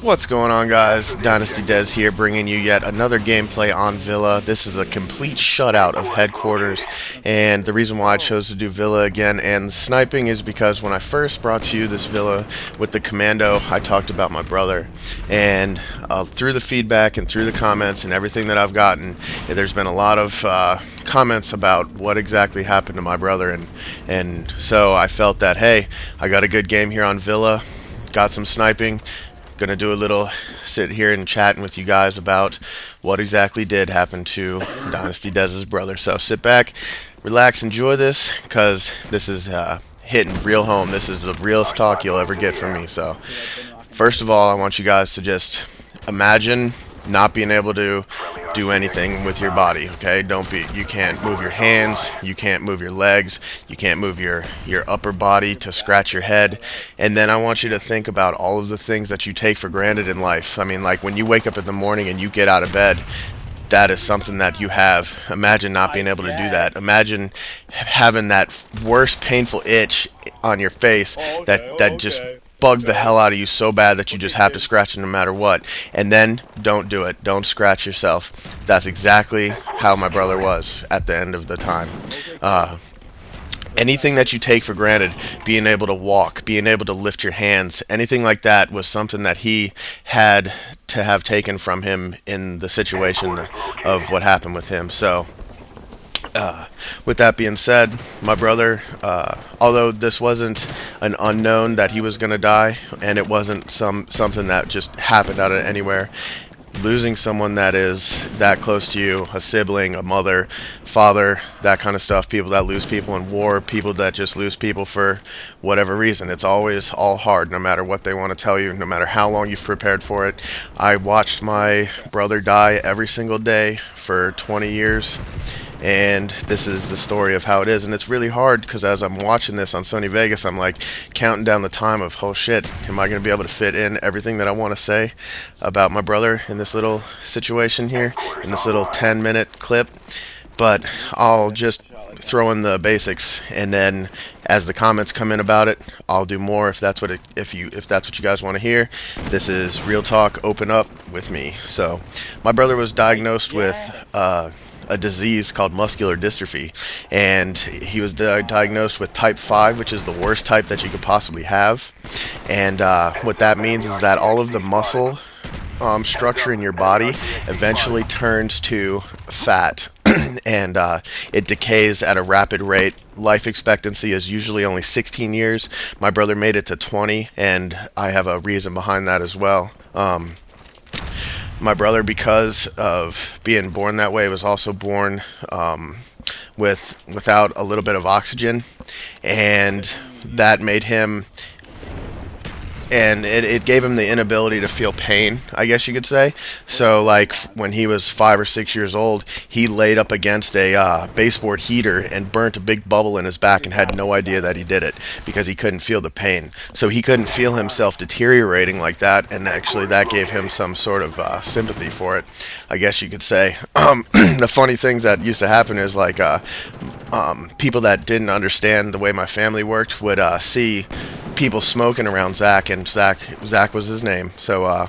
What's going on, guys? Dynasty Des here, bringing you yet another gameplay on Villa. This is a complete shutout of headquarters, and the reason why I chose to do Villa again and sniping is because when I first brought to you this Villa with the commando, I talked about my brother, and through the feedback and through the comments and everything that I've gotten, there's been a lot of comments about what exactly happened to my brother, and so I felt that, hey, I got a good game here on Villa, got some sniping. Gonna do a little sit here and chatting with you guys about what exactly did happen to Dynasty Dez's brother. So sit back, relax, enjoy this, because this is hitting real home. This is the realest talk you'll ever get from me. So first of all, I want you guys to just imagine not being able to do anything with your body. Okay, you can't move your hands, you can't move your legs, you can't move your upper body to scratch your head. And then I want you to think about all of the things that you take for granted in life. I mean, like when you wake up in the morning and you get out of bed, that is something that you have. Imagine not being able to do that. Imagine having that worst painful itch on your face that just bugs the hell out of you so bad that you just have to scratch it no matter what. And then don't do it. Don't scratch yourself. That's exactly how my brother was at the end of the time. Anything that you take for granted, being able to walk, being able to lift your hands, anything like that was something that he had to have taken from him in the situation of what happened with him. So with that being said, my brother, although this wasn't an unknown that he was going to die, and it wasn't something that just happened out of anywhere, losing someone that is that close to you, a sibling, a mother, father, that kind of stuff, people that lose people in war, people that just lose people for whatever reason, it's always all hard, no matter what they want to tell you, no matter how long you've prepared for it. I watched my brother die every single day for 20 years. And this is the story of how it is. And it's really hard because as I'm watching this on Sony Vegas, I'm like counting down the time of, oh shit, am I going to be able to fit in everything that I want to say about my brother in this little situation here, in this little 10-minute clip? But I'll just throw in the basics, and then as the comments come in about it, I'll do more if that's what you guys want to hear. This is real talk, open up with me. So my brother was diagnosed with a disease called muscular dystrophy, and he was diagnosed with type 5, which is the worst type that you could possibly have. And what that means is that all of the muscle structure in your body eventually turns to fat and it decays at a rapid rate. Life expectancy is usually only 16 years. My brother made it to 20, and I have a reason behind that as well. My brother, because of being born that way, was also born without a little bit of oxygen, and that made him, and it gave him the inability to feel pain, I guess you could say. So like when he was 5 or 6 years old, he laid up against a baseboard heater and burnt a big bubble in his back and had no idea that he did it because he couldn't feel the pain. So he couldn't feel himself deteriorating like that, and actually that gave him some sort of sympathy for it, I guess you could say. The funny things that used to happen is like people that didn't understand the way my family worked would see people smoking around Zach, and Zach was his name. So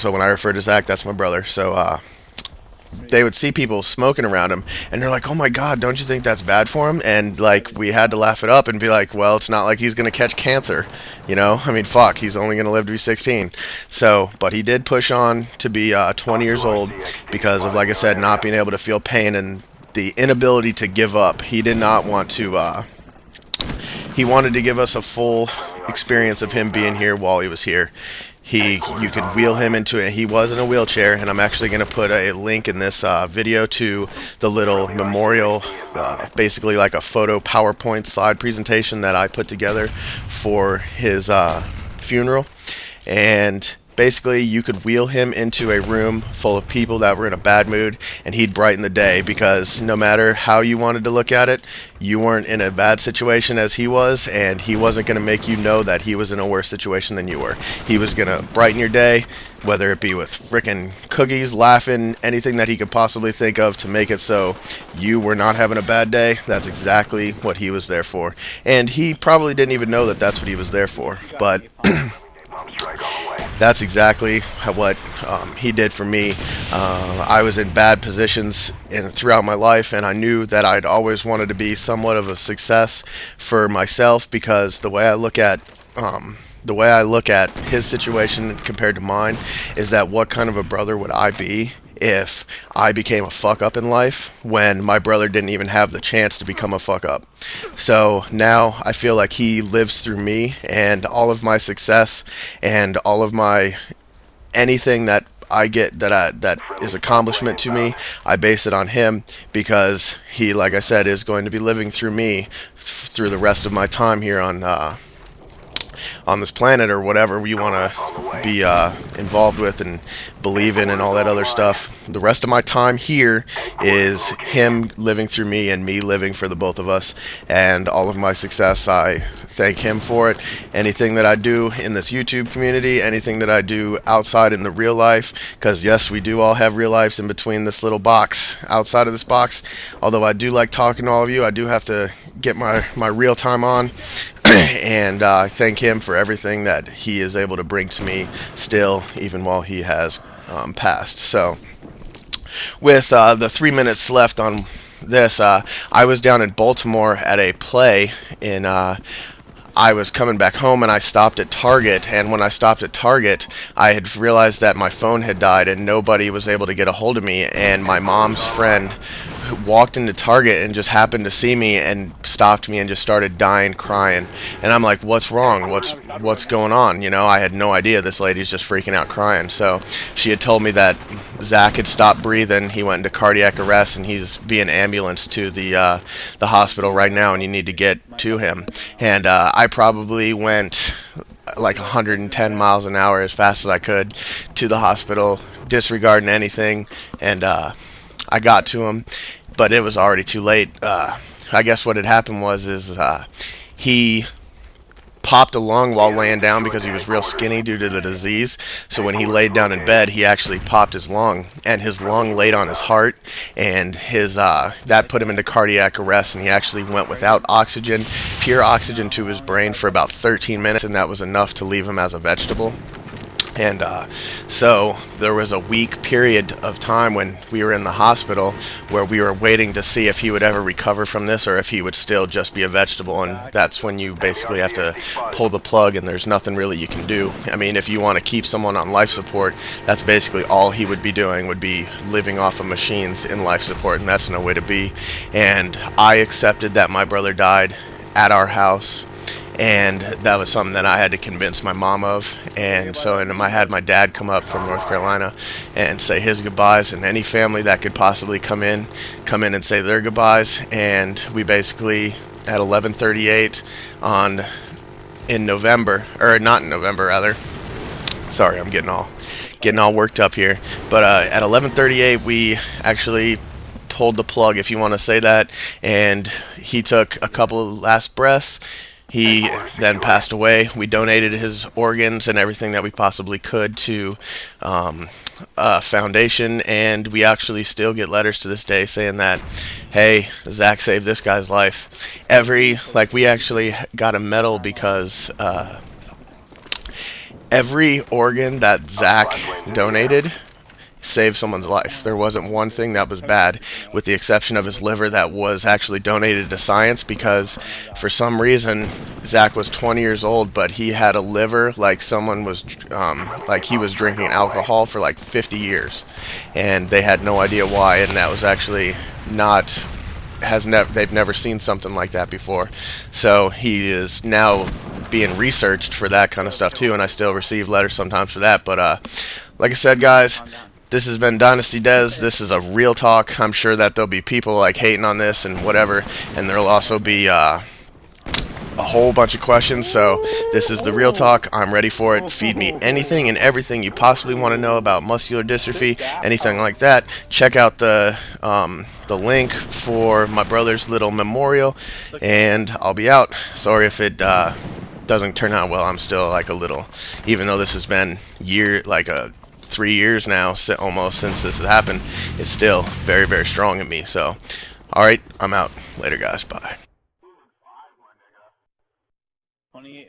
when I refer to Zach, that's my brother. So they would see people smoking around him, and they're like, "Oh my God, don't you think that's bad for him?" And like we had to laugh it up and be like, "Well, it's not like he's gonna catch cancer, you know? I mean, fuck, he's only gonna live to be 16." So, but he did push on to be 20 years old because of, like I said, not being able to feel pain and the inability to give up. He did not want to. He wanted to give us a full experience of him being here while he was here. You could wheel him into it. He was in a wheelchair, and I'm actually going to put a link in this video to the little memorial, basically like a photo PowerPoint slide presentation that I put together for his funeral. And basically, you could wheel him into a room full of people that were in a bad mood, and he'd brighten the day, because no matter how you wanted to look at it, you weren't in a bad situation as he was, and he wasn't going to make you know that he was in a worse situation than you were. He was going to brighten your day, whether it be with frickin' cookies, laughing, anything that he could possibly think of to make it so you were not having a bad day. That's exactly what he was there for. And he probably didn't even know that that's what he was there for, but that's exactly what he did for me. I was in bad positions throughout my life, and I knew that I'd always wanted to be somewhat of a success for myself, because the way I look at his situation compared to mine is that what kind of a brother would I be if I became a fuck up in life when my brother didn't even have the chance to become a fuck up. So now I feel like he lives through me, and all of my success and all of my anything that I get that is accomplishment to me, I base it on him, because he, like I said, is going to be living through me through the rest of my time here on this planet, or whatever you want to be involved with and believe in and all that other stuff. The rest of my time here is him living through me and me living for the both of us, and all of my success, I thank him for it. Anything that I do in this YouTube community, anything that I do outside in the real life, because yes, we do all have real lives in between this little box, outside of this box. Although I do like talking to all of you, I do have to get my real time on. And I thank him for everything that he is able to bring to me still, even while he has passed. So, with the 3 minutes left on this, I was down in Baltimore at a play in. I was coming back home, and I stopped at Target, and when I stopped at Target, I had realized that my phone had died and nobody was able to get a hold of me, and my mom's friend walked into Target and just happened to see me and stopped me and just started dying crying. And I'm like, what's wrong? What's going on? You know, I had no idea. This lady's just freaking out crying. So she had told me that Zach had stopped breathing. He went into cardiac arrest, and he's being ambulanced to the hospital right now, and you need to get to him. And I probably went like 110 miles an hour as fast as I could to the hospital, disregarding anything, and I got to him, but it was already too late. I guess what had happened is he popped a lung while laying down, because he was real skinny due to the disease. So when he laid down in bed, he actually popped his lung, and his lung laid on his heart, and his that put him into cardiac arrest, and he actually went without oxygen, pure oxygen to his brain for about 13 minutes, and that was enough to leave him as a vegetable. And so there was a week period of time when we were in the hospital where we were waiting to see if he would ever recover from this, or if he would still just be a vegetable. And that's when you basically have to pull the plug, and there's nothing really you can do. I mean, if you want to keep someone on life support, that's basically all he would be doing, would be living off of machines in life support, and that's no way to be. And I accepted that my brother died at our house, and that was something that I had to convince my mom of. And so, I had my dad come up from North Carolina and say his goodbyes, and any family that could possibly come in and say their goodbyes. And we basically at 11:38 in November, or not in November rather. Sorry, I'm getting all worked up here. But at 11:38 we actually pulled the plug, if you want to say that, and he took a couple of last breaths. He then passed away. We donated his organs and everything that we possibly could to a foundation, and we actually still get letters to this day saying that, hey, Zach saved this guy's life. We actually got a medal because every organ that Zach donated saved someone's life. There wasn't one thing that was bad, with the exception of his liver that was actually donated to science, because for some reason Zach was 20 years old, but he had a liver like someone was like he was drinking alcohol for like 50 years, and they had no idea why. And that was actually they've never seen something like that before. So he is now being researched for that kind of stuff too, and I still receive letters sometimes for that. But like I said, guys, this has been Dynasty Dez. This is a real talk. I'm sure that there'll be people like hating on this and whatever, and there'll also be a whole bunch of questions. So this is the real talk. I'm ready for it. Feed me anything and everything you possibly want to know about muscular dystrophy, anything like that. Check out the link for my brother's little memorial, and I'll be out. Sorry if it doesn't turn out well. I'm still like a little, even though this has been 3 years now, almost, since this has happened, it's still very, very strong in me. So, alright, I'm out. Later, guys. Bye. 28